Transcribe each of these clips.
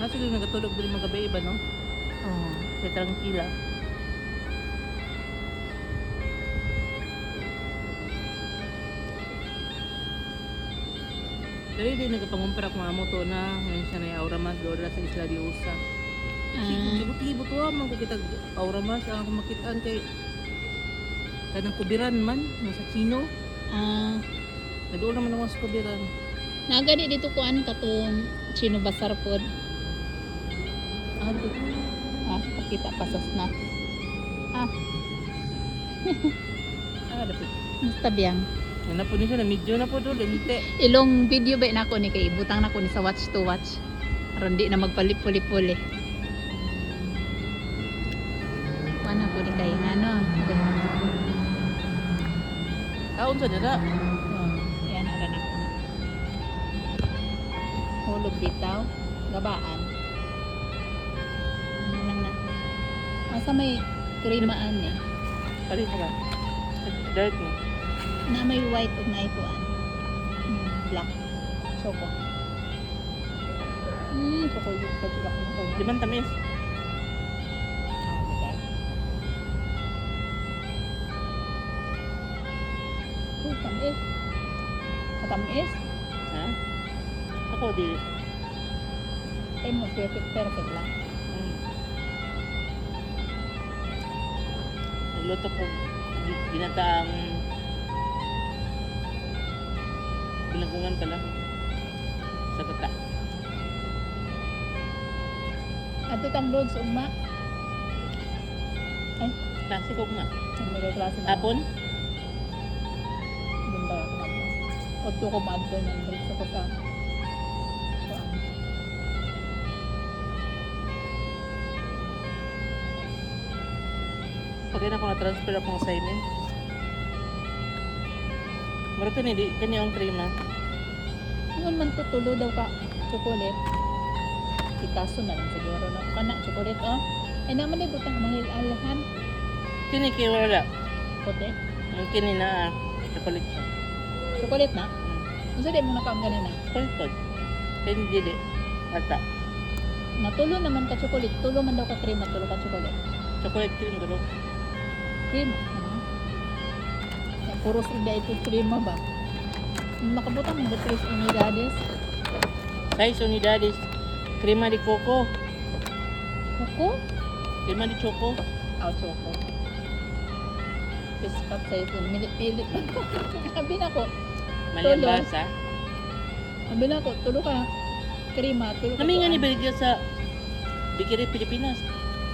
Kasi yung nagatulog din mga gabi iba, no? Oh. Kaya tranquila. Pero hindi nagapangumpara ko nga mo to na ngayon siya na yung aura mas doon sa Isla de Usa. Kasi kung libot-libot ko man ko kita aura mas ang akong makitaan kay kanang kubiran man nasa Chino. Nadoon naman ako sa kubiran. Nagadi dito kuan katong Chino Bazar pod. Dito. Pakita pa sa snacks. Dapit. Musta biyang? Na po niya na medyo na po doon, lente. Ilong video ba nako ni kay ibutang nako ni sa watch to watch. Aron di na magpalip-puli-puli. Ano po di kay ano? Kaon sa dada. Yan ara na ko. Hulog bitaw, gabaan. Ano lang na. Masa may krimaan eh. Palit ka. Dark mo. Na may white ug na ituan. Black. Choco. Choco yung pagkak mo. Di ba tamis? Tamis. Katamis. Ha? Ako di. Ay mo perfect lang. Nagluto ko ginataang binagungan pala sa gata. Ato tang loads ugma. Ay, Klase ko nga. may klase na. Hapon? Bunda ako na. Otto ko maadto ng break sa kota. Pag na ako na-transfer akong assignment. Marito na, di kanya ang krema. Ngon man tutulo daw ka chocolate. Ikaso na lang siguro no. Kana chocolate oh. Ay naman ay butang mahil-alahan. Kini kay wala. Kote. Ang kini na chocolate siya. Chocolate na. Unsa di mo nakaam ganina? Chocolate pod. Kaya hindi di. Ata. Natulo naman ka chocolate. Tulo man daw ka cream at tulo ka chocolate. Chocolate cream galo. Cream. Puros ida ito cream ba? Makabutang mo 3 unidades. 6 unidades. Crema de coco. Kuko? Crema de choco. Choco. Pispat sa ito. Minit-pilit. Sabi na ko. Mali ang Tulo. basa. Sabi na ko. Tulo ka. Krema. Tulo ka. Kami nga ni Baligya sa Bikiri, Pilipinas.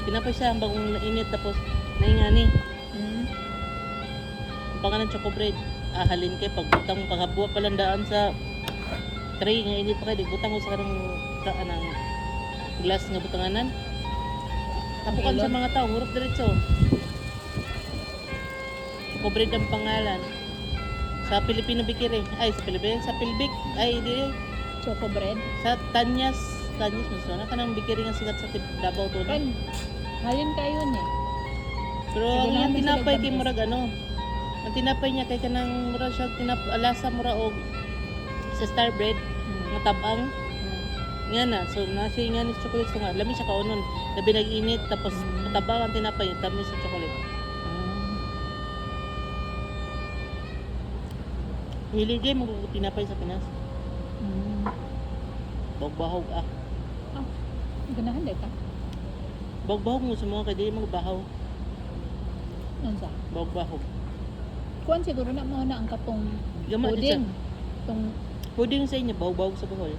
Pinapay siya ang bagong nainit tapos naingani. Ang pangalan ng choco bread. Ahalin kay pagbutang paghabuwa palandaan sa tray nga init pa kay butang ko sa kanang anang glass nga butanganan. Tapukan sa mga tao, hurot diretso. Choco bread ang pangalan. Sa Pilipino Bikiri. Ay, sa Pilipinas. Sa Pilbik. Ay, di. Choco bread. Sa Tanyas. Tanyas, mas na ka ng Bikiri nga sikat sa Davao to. Kan. Halin kayo ni. Pero Sige ang na, iyang may tinapay kay silagdan, murag ano. Ang tinapay niya kay kanang murag siya alasa mura og sa Star Bread nga tabang. Nga na, so nasi nga ni chocolate so nga lami siya kaunon. Labi nag-init tapos matabang ang tinapay, tamis sa chocolate. Hilig mo tinapay sa Pinas. Bahog Ganahan dahil ka. Bahog mo sa mga kay di mo bahaw. Ano sa? Bahog. Kuan siguro na mo na ang katong Gama di siya. pudding. Itong Puding sa inyo, bahog sa Bohol.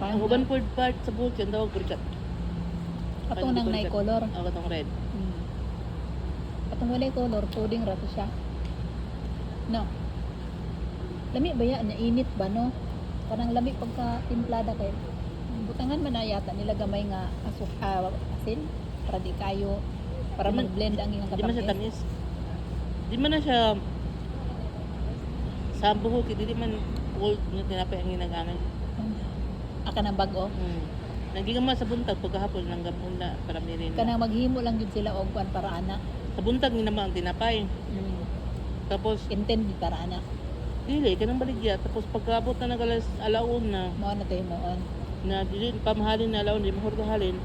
Ang uban food part sa Bohol, yung tawag burikat. Katong nang nay color. Ang katong red. Katong walay color, pudding rato siya. No. Lami ba yan? Init ba no? Parang lami pagka timplada kay butangan man na yata nila gamay nga asin para di kayo para Di man- mag-blend ang ilang Di man siya katamis. tamis. Di man na siya sa buhok, di man cold na tinapay ang ginagamit. Aka ng bago. Nagigama sa buntag pagkahapon ng gapon na para mirin. Kanang maghimo lang jud sila og kwan para ana. Sa buntag ni naman ang tinapay. Tapos Intend para ana. Dili ka nang baligya tapos pagkaabot na nagalas alaon na Mao na tayo moon. na dili pamahalin na alaon di mahor halin.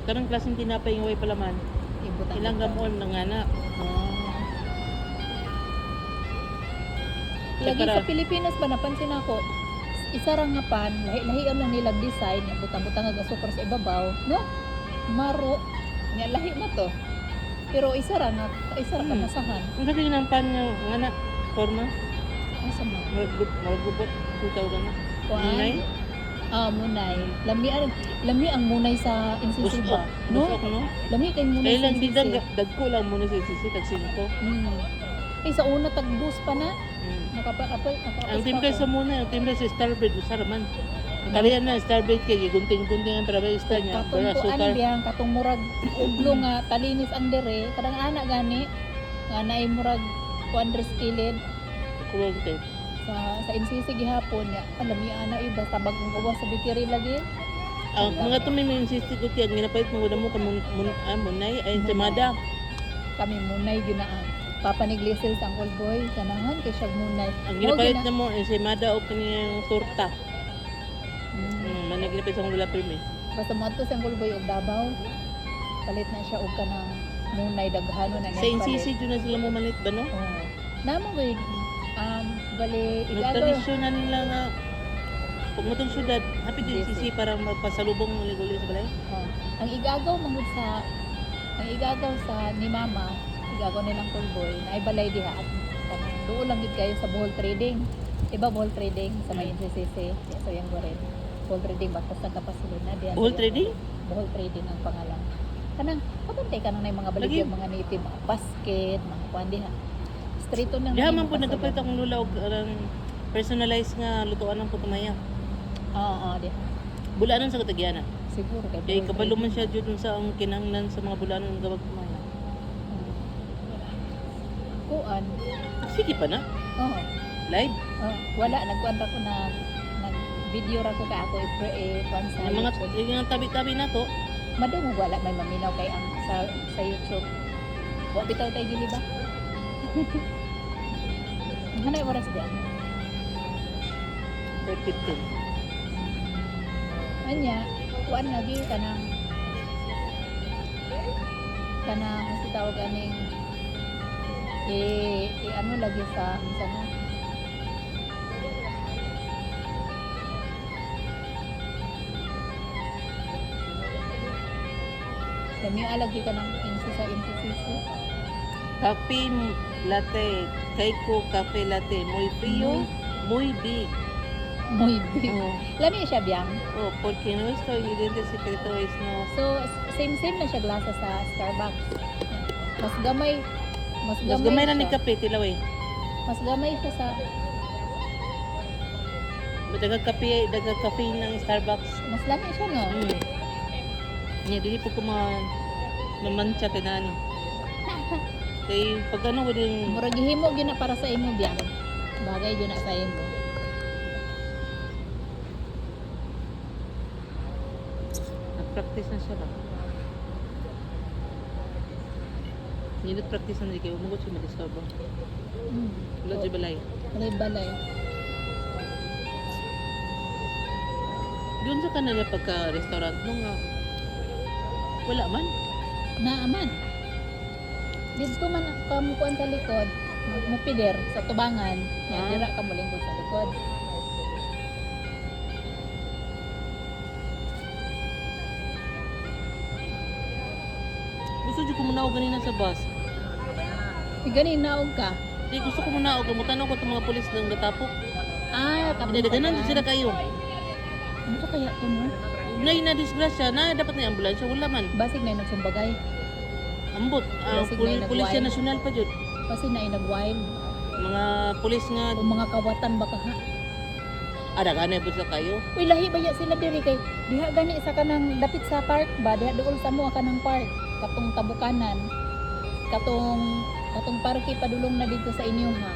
Kanang klaseng tinapay nga way palaman. Ibutang Ilang gamon ng anak. Lagi Para- sa Pilipinas ba napansin ako, isa ra nga pan, lahi-lahi lang nilang design, butang-butang nga super sa ibabaw, no? Maro, nga lahi na to. Pero isa ra kamasahan. Ang kasi ng pan nga anak forma Asa man? magubot kutaw ka na. Munay? Munay. Lami ang munay sa NCC ba? Busok No? no? Lami kay munay sa Kailan NCC. bidag dagko lang muna sa sisi tag 5. Sa una tag-bus pa na. Nakapapal. Ang team kay sa muna, ang team kay sa Starbread usar man. Kalian na Starbread kay gunting-gunting ang trabaista niya. Katong Para kuan sukar. biyang, katong murag uglo nga talinis ang dere. Kadang ana gani. Nga naay murag kuan skilled. Kuwente. Sa NCC gihapon ya alam niya ana iba sa bagong uwas sa bikiri lagi. Ang mga tumimin insiste ko tiyan ginapait mo mo munay ay semada. Kami munay ginaan. Papa ni Glisel sa Uncle Boy kanahan kay siya munay. Ang Mao ginapait gina- na mo ay semada o kaniyang torta. Man ginapait sa lula primi. Basta mo to sa Uncle Boy og Davao. Palit na siya og kanang munay daghano na Sa NCC jud na sila mo malit ba no? Oh. Namo gid bali igagaw. Nagtradisyon na nila nga pag mo tong syudad, happy din Yes, sisi para magpasalubong mo liguli sa balay. Oh. Ang igagaw sa ni mama, igagaw nilang Pulboy na ay balay diha at kanang doon lang gid kayo sa Bohol Trading. Diba Bohol Trading sa may NCCC, so yang goren. Bohol Trading basta sa kapasilid na diyan. Bohol Trading? Bohol Trading ang pangalan. Kanang kabantay ka nang mga baligya mga native, mga basket, mga kuan diha. Strito nang Diha man po nagapait akong lula og personalized nga lutuan ng putumaya. Oo, diha. Bulanon sa Katagiana. Siguro kay Kay Bohol kabalo man Trading. siya jud dun sa ang kinahanglan sa mga bulanon ng gawag putumaya. Kuan. Sige pa na. Oo. Live. Wala nagkuan ra ko nag video ra ko ka ako kuan sa Ang mga YouTube. yung tabi-tabi na to. Madung wala may maminaw kay ang sa YouTube. Wa bitaw tay dili ba? Hanay oras diyan. 15. Anya, kuan lagi kanang sa tawag aning ano lagi sa sana Dami alagi ka ng sa NCCC. Kape latte, Kaiko cafe latte, muy frío, muy big. Muy big. Oh, Lami siya biyang. oh, porque nuestro ingrediente secreto es no. So, same na siya glasa sa Starbucks. Mas gamay. Mas gamay, Mas gamay na ni siya. kape tilaway. Mas gamay siya sa Daga kape ng Starbucks. mas lami siya no. Nya dili po ko mamantsa tinani. Kay pag ano ko din Murag gihimo gyud na para sa imo biyang. Bagay gyud na sa imo. nag-practice na siya ba? Hindi practice na di kayo umugot siya madiscover. Wala siya balay. Balay. Doon sa kanila pagka-restaurant mo nga wala man. Naaman. Dito man kamukuan sa likod, mupider sa tubangan, Ah. dira ka mo lingkod sa likod. Gusto ko munaog ganina sa bus. Gani naog ka. Di gusto ko munaog mutanong ko itong mga pulis ng gatapok. Tapos Dinadaganan din sila kayo. Ano sa kaya to mo? Nay na disgrasya na dapat na yung ambulansya wala man. Basig na nagsumbagay. Ambot. Ang Basig na pulisya nag-wild. nasyonal pa jud. Basig na nag-wild. Mga pulis nga O mga kawatan baka ha. ada ganay sa kayo. Uy, lahi ba ya sila diri kay diha gani sa kanang dapit sa park ba diha dool sa mo kanang park katong tabukanan katong parke padulong na dito sa inyo ha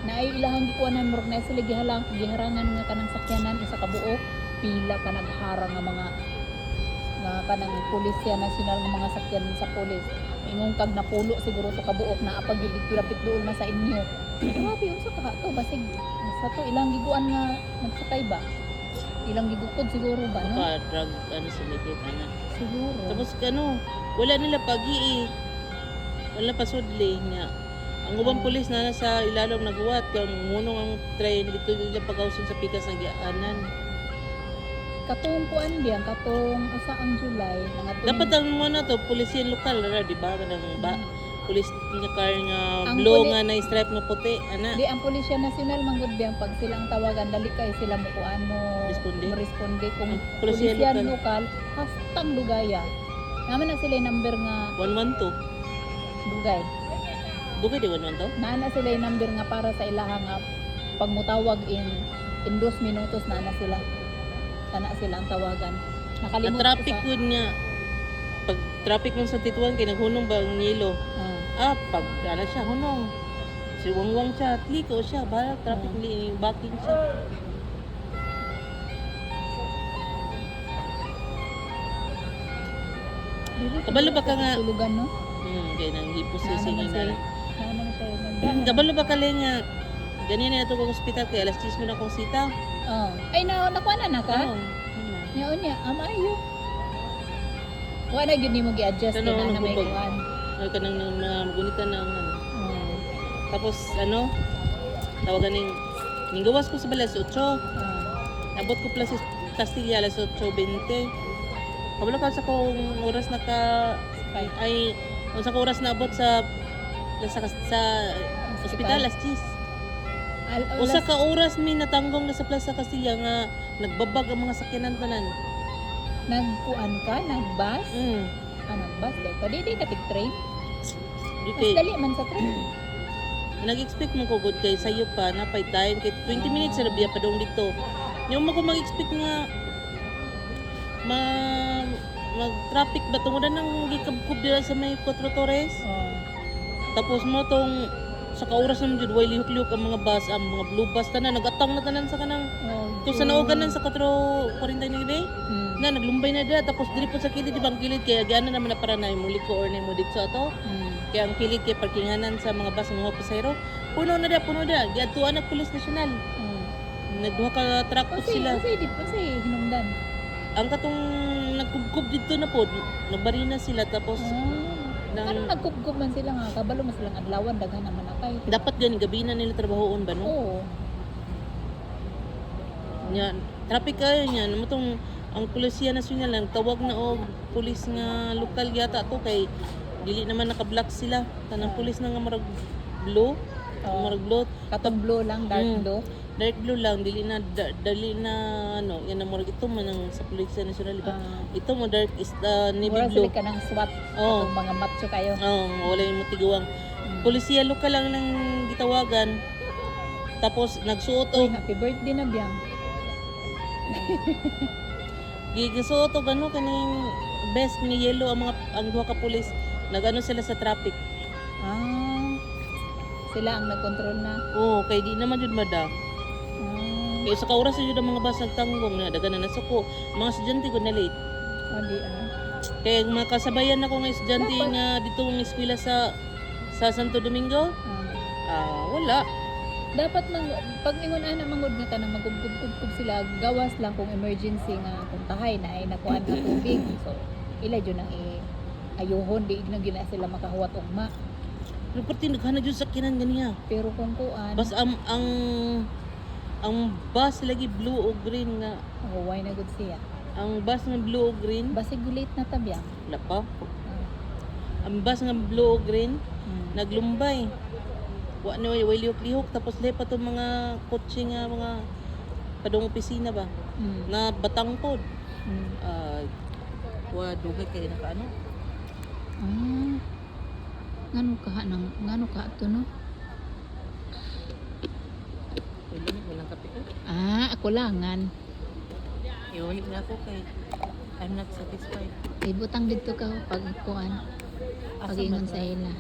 na ay ilahang gikuanan murag na sila giharangan nga kanang sakyanan isa ka buok pila ka nagharang nga mga nga kanang pulisya nasyonal nga mga sakyan sa pulis ingong kag napulo siguro to ka buok na apag gyud dito lapit dool na sa inyo Grabe, unsa ka to basig sa to ilang giguan nga nagsakay ba? Ilang gigukod siguro ba no? Baka drug, ano, sumitit, ano. Siguro. Tapos, ano, wala nila pagi eh. Wala pa sudli niya. Ang ubang pulis na nasa ilalong nagbuwat, kung munong ang train, dito nila pagkausun sa pikas ng gianan. Katong kuan diyan, katong usa ang July nga Dapat ang mga to, polisiyan lokal, di ba? Kanang ba? Pulis nga car nga Ang blue puli- nga na stripe nga puti, ana. Di ang Pulisya Nasyonal manggod biyang pag silang tawagan dali kay sila mo kuan mo Responde? responde kung Ang pulisya pulisyan lokal. lokal hastang dugaya. Naman na sila yung number nga 112. dugay. Dugay di 112? Naana sila yung number nga para sa ilaha nga pag mutawag in 2 minutos na sila. Kana sila ang tawagan. Ang Nakalimot traffic ko sa good niya. Pag traffic mo sa Tituan, kay naghunong ba ang yelo? Pag ano siya, hunong. Si Wangwang siya, tliko siya, bahala traffic, backing siya. Kabalo ba ka nga? Tulugan no? Kaya nang Naano hiposisingin man siya. na. Naano man siya. Kabalo ba ka nga? Ganyan na ito kong hospital, kaya alas 10 mo na akong sita. Oh. Ay nakuha na ka? Oo. Yaon niya, amayo. Wa na gyud nimo gi-adjust Ano, na may nagbubog. kuan. Ay ka nang magunitan ng ano. Oh. Tapos ano, tawagan ning gawas ko sa balas 8. Abot ko pala sa Castilla alas 8:20. Kabalo ka sa kong oras na ka ay unsa ka oras na abot sa ospital alas 10. Usa ka oras mi natanggong na sa Plaza Castilla nga nagbabag ang mga sakyanan tanan. Nagkuan ka, nagbus? Mm. Nagbus dai. Pwede di ka tig-train. Mas Okay. dali man sa train. Nag-expect mo ko good kay sayo pa na pay time kay 20 minutes ra biya pa dong dito. Yung mo ko mag-expect nga mag-traffic ba tungodan nang gikabkub dira sa may 4 Torres. Oh. Tapos mo tong sa kauras naman jud way lihok-lihok ang mga bus, ang mga blue bus tanan nagatang na tanan sa kanang to sa naugan nan sa 4:49 day. Na naglumbay na dira tapos diri po sa kilid di bang kilid kaya giana naman na para na muli ko or na mo dito ato. Kaya ang kilid kay parkinganan sa mga bus mga pasahero. Puno na dira. Giadtuan ang Pulis Nasyonal. Nagduha ka truck po sila. Kasi hinungdan. Ang katong nagkubkub dito na po, nagbarina sila tapos Anong nagkubkub man sila nga kabalo man silang adlawan daghan naman na kay. dapat gani gabi na nila trabahoon ba no? Oo. Nya traffic kayo nya namo tong ang Pulisya Nasyonal lang tawag na og pulis nga lokal yata to kay dili naman naka-block sila tanang pulis na nga marag blue. Marag blue. Katong blue lang, dark Mm. blue. Dark blue lang dili na ano yan ang marag ito man ang sa Pulisya Nasyonal di ba? Ito mo dark is navy Mura blue. sila ka ng SWAT. Oo. Katong mga macho kayo. Wala yung matiguang. Pulisya lokal lang nang gitawagan. Tapos nagsuot Uy, og happy birthday na biyang. gigasuot og ano kaning best ni yellow ang duha ka pulis. Nagano sila sa traffic. Sila ang nagkontrol na. Oo, kay di naman jud mada. Kay sa kauras jud ang mga bus nagtanggong na daga na nasuko. Mga estudyante ko na late. Di Kay mga kasabayan ako nga estudyante Dapat. nga dito ang eskwela sa Santo Domingo. Wala. Dapat pag ingon ana mangod nga tanang magkubkub sila gawas lang kung emergency nga kung tahay na ay nakuan nga tubig. So ila jud nang ayuhon di na gina sila makahuwat ugma. Pero pati naghana jud sa kinan ganiya. Pero kung kuan Bas ang bus lagi blue o green nga. huway na gud siya. Ang bus nga blue o green, Basig late na tabya. wala pa. Ang bus nga blue o green, naglumbay. Wa na way lihok-lihok tapos lepa to mga kotse nga mga padong opisina ba na batangkod. Wa dugay kay nakaano. Ngano ka to no? Wala ni walang kape ko. Ako langan. Iwalik na ako kay I'm not satisfied. Ibutang dito ka pag kuan. Pag-ingon sa ila.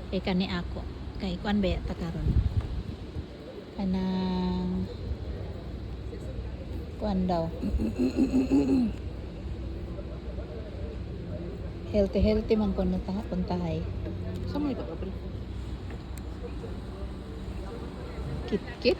Kay kani ako. Kay kuan ba ta karon? Kanang kuan daw. Healthy man kun puntahay. Sa mo ito kapre? Kit-kit.